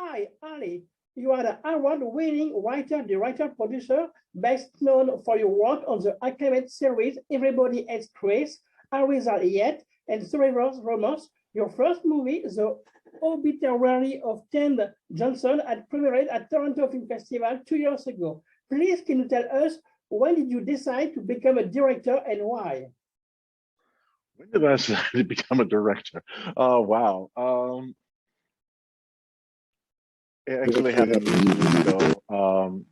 Hi, Ali. You are the award-winning writer, director, producer, best known for your work on the acclaimed series Everybody Hates Chris, Are Yet, and Survivor's Romance. Your first movie, The Obituary of Ken Johnson, had premiered at Toronto Film Festival 2 years ago. Please, can you tell us, when did you decide to become a director and why? When did I decide to become a director? Oh, wow. It actually happened years ago.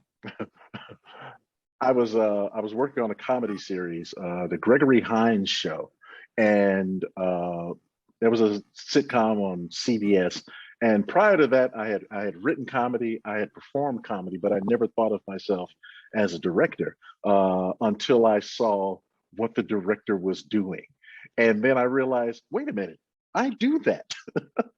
I was working on a comedy series, the Gregory Hines Show, and there was a sitcom on CBS. And prior to that, I had written comedy, I had performed comedy, but I never thought of myself as a director until I saw what the director was doing. And then I realized, wait a minute, I do that.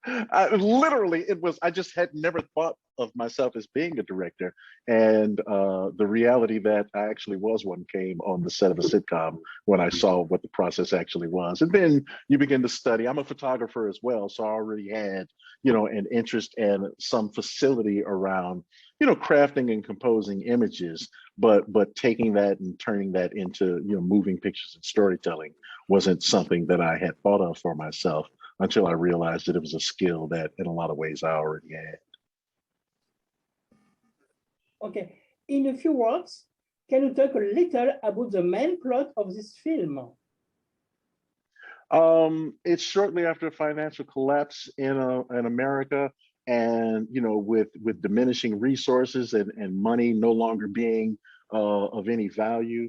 I just had never thought of myself as being a director. And the reality that I actually was one came on the set of a sitcom when I saw what the process actually was. And then you begin to study. I'm a photographer as well, so I already had, an interest and some facility around, crafting and composing images, but taking that and turning that into, moving pictures and storytelling wasn't something that I had thought of for myself until I realized that it was a skill that in a lot of ways I already had. Okay, in a few words, can you talk a little about the main plot of this film? It's shortly after a financial collapse in America, and with diminishing resources and money no longer being of any value.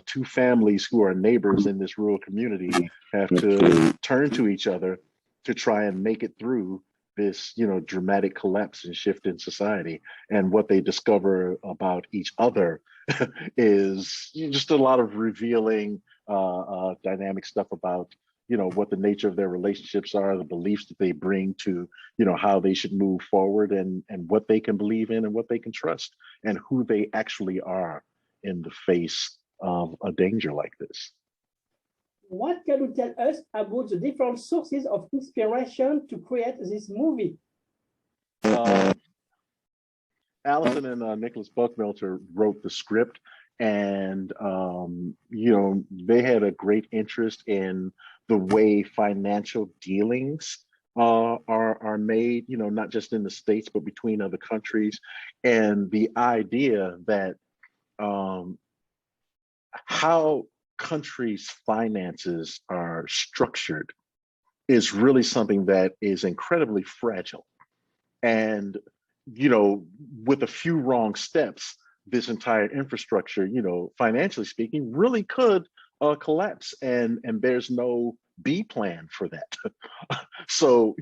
Two families who are neighbors in this rural community have to turn to each other to try and make it through this, dramatic collapse and shift in society. And what they discover about each other is just a lot of revealing dynamic stuff about, what the nature of their relationships are, the beliefs that they bring to, how they should move forward, and what they can believe in and what they can trust, and who they actually are in the face of a danger like this. What can you tell us about the different sources of inspiration to create this movie? Allison and Nicolas Buckmelter wrote the script, and they had a great interest in the way financial dealings are made, not just in the States, but between other countries, and the idea that how countries' finances are structured is really something that is incredibly fragile. And, with a few wrong steps, this entire infrastructure, financially speaking, really could collapse, and there's no B plan for that. So,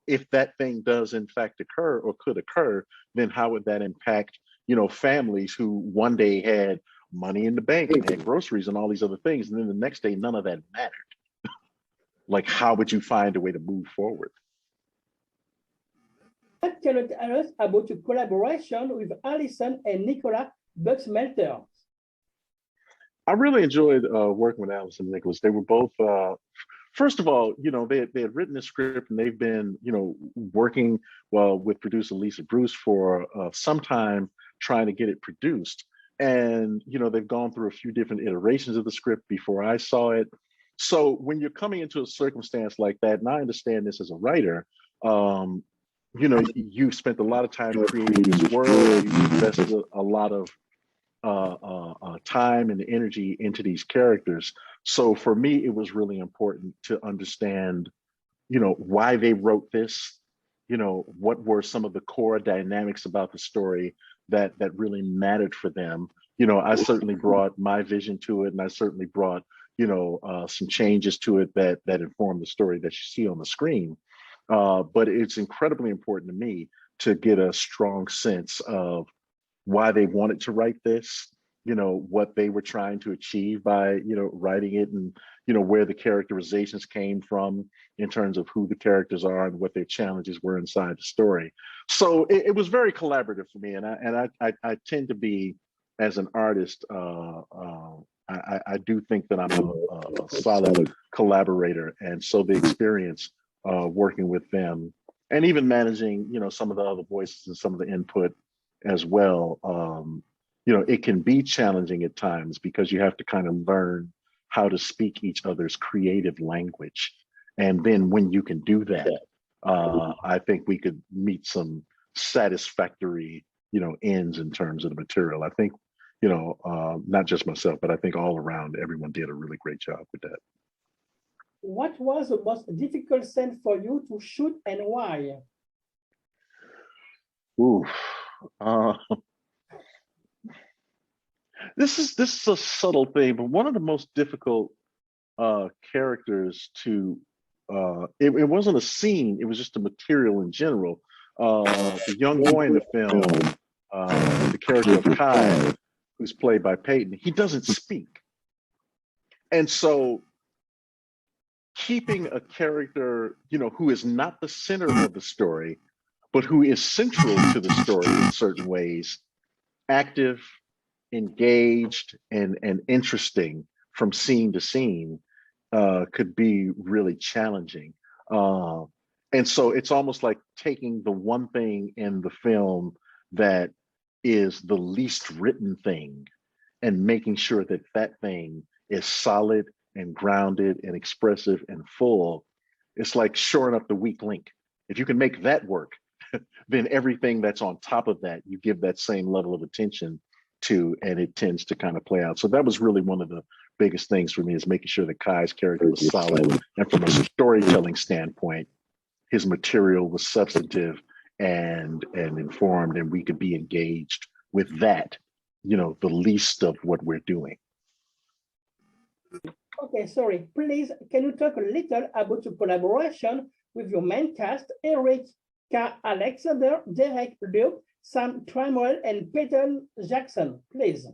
if that thing does in fact occur or could occur, then how would that impact, families who one day had money in the bank and had groceries and all these other things, and then the next day none of that mattered? Like, how would you find a way to move forward? What can you tell us about your collaboration with Alison and Nicola Bucksmelter? I really enjoyed working with Allison and Nicolas. They were both, first of all, they had written the script, and they've been, working with producer Lisa Bruce for some time trying to get it produced. And, they've gone through a few different iterations of the script before I saw it. So when you're coming into a circumstance like that, and I understand this as a writer, you've spent a lot of time creating this world, you've invested a lot of time and energy into these characters. So for me, it was really important to understand, why they wrote this, what were some of the core dynamics about the story that really mattered for them. I certainly brought my vision to it, and I certainly brought, some changes to it that inform the story that you see on the screen. But it's incredibly important to me to get a strong sense of why they wanted to write this, what they were trying to achieve by, writing it, and, where the characterizations came from in terms of who the characters are and what their challenges were inside the story. So it was very collaborative for me. And I tend to be, as an artist, I do think that I'm a solid collaborator. And so the experience working with them and even managing, some of the other voices and some of the input as well. It can be challenging at times because you have to kind of learn how to speak each other's creative language. And then when you can do that, I think we could meet some satisfactory, ends in terms of the material. I think, not just myself, but I think all around everyone did a really great job with that. What was the most difficult scene for you to shoot and why? Ooh, this is a subtle thing, but one of the most difficult characters to it wasn't a scene, it was just a material in general. The young boy in the film, the character of Kai, who's played by Peyton, he doesn't speak. And so keeping a character, who is not the center of the story, but who is central to the story in certain ways, active, engaged, and interesting from scene to scene, could be really challenging. And so it's almost like taking the one thing in the film that is the least written thing and making sure that that thing is solid and grounded and expressive and full. It's like shoring up the weak link. If you can make that work, then everything that's on top of that, you give that same level of attention to, and it tends to kind of play out. So that was really one of the biggest things for me, is making sure that Kai's character was solid. And from a storytelling standpoint, his material was substantive and informed, and we could be engaged with that, the least of what we're doing. Okay, sorry. Please, can you talk a little about your collaboration with your main cast, Erika, Alexander, Derek Luke, Sam Trammell, and Peyton Jackson, please?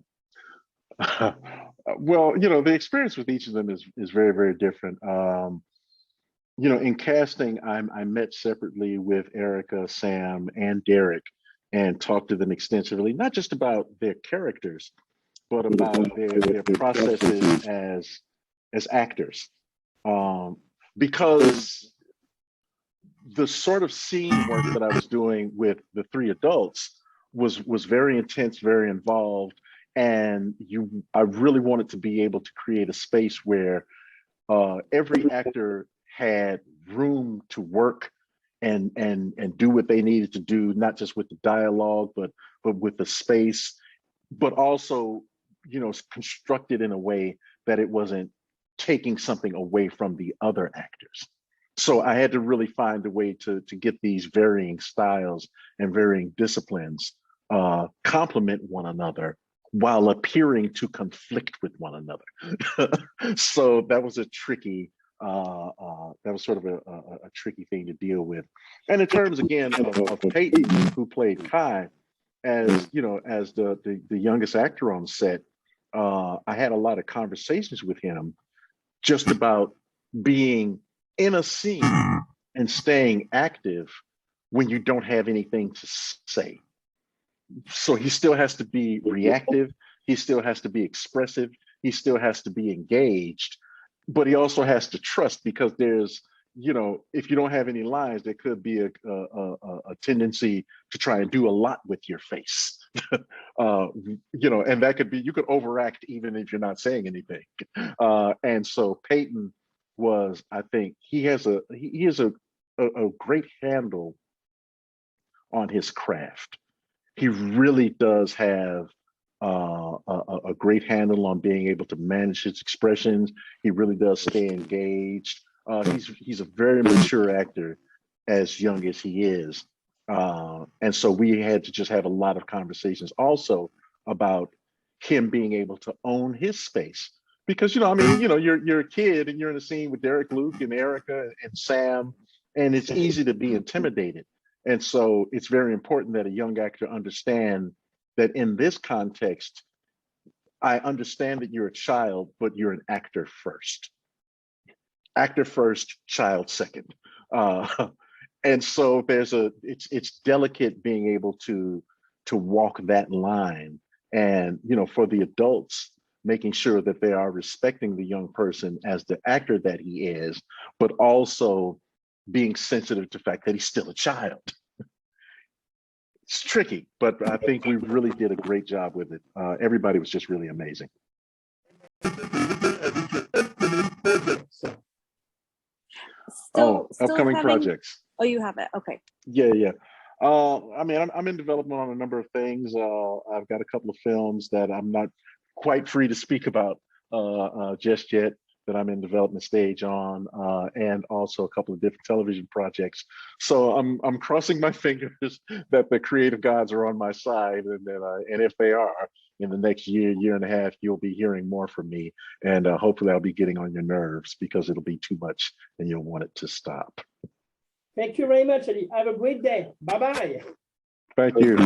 Well, the experience with each of them is very, very different. In casting, I met separately with Erika, Sam, and Derek, and talked to them extensively, not just about their characters, but about their processes as actors. Because the sort of scene work that I was doing with the three adults was very intense, very involved, and I really wanted to be able to create a space where every actor had room to work and do what they needed to do, not just with the dialogue, but with the space, but also, constructed in a way that it wasn't taking something away from the other actors. So I had to really find a way to get these varying styles and varying disciplines complement one another while appearing to conflict with one another. So that was a tricky, that was sort of a tricky thing to deal with. And in terms, again, of Peyton, who played Kai, as the youngest actor on set, I had a lot of conversations with him just about being in a scene and staying active when you don't have anything to say. So he still has to be reactive, he still has to be expressive, he still has to be engaged, but he also has to trust, because there's, if you don't have any lines, there could be a tendency to try and do a lot with your face. And that could be, you could overact even if you're not saying anything. And so Peyton was, I think, he has a great handle on his craft. He really does have a great handle on being able to manage his expressions. He really does stay engaged. He's a very mature actor, as young as he is. And so we had to just have a lot of conversations also about him being able to own his space. Because, you're a kid and you're in a scene with Derek, Luke, and Erika and Sam, and it's easy to be intimidated. And so it's very important that a young actor understand that in this context, I understand that you're a child, but you're an actor first. Actor first, child second. And so it's delicate being able to walk that line. And, for the adults, making sure that they are respecting the young person as the actor that he is, but also being sensitive to the fact that he's still a child. It's tricky, but I think we really did a great job with it. Everybody was just really amazing. Upcoming projects. Oh, you have it. Okay. Yeah. I mean, I'm in development on a number of things. I've got a couple of films that I'm not quite free to speak about just yet, that I'm in development stage on, and also a couple of different television projects. So I'm crossing my fingers that the creative gods are on my side, and if they are, in the next year and a half, you'll be hearing more from me, and hopefully I'll be getting on your nerves because it'll be too much and you'll want it to stop. Thank you very much, Ali. Have a great day. Bye-bye. Thank you.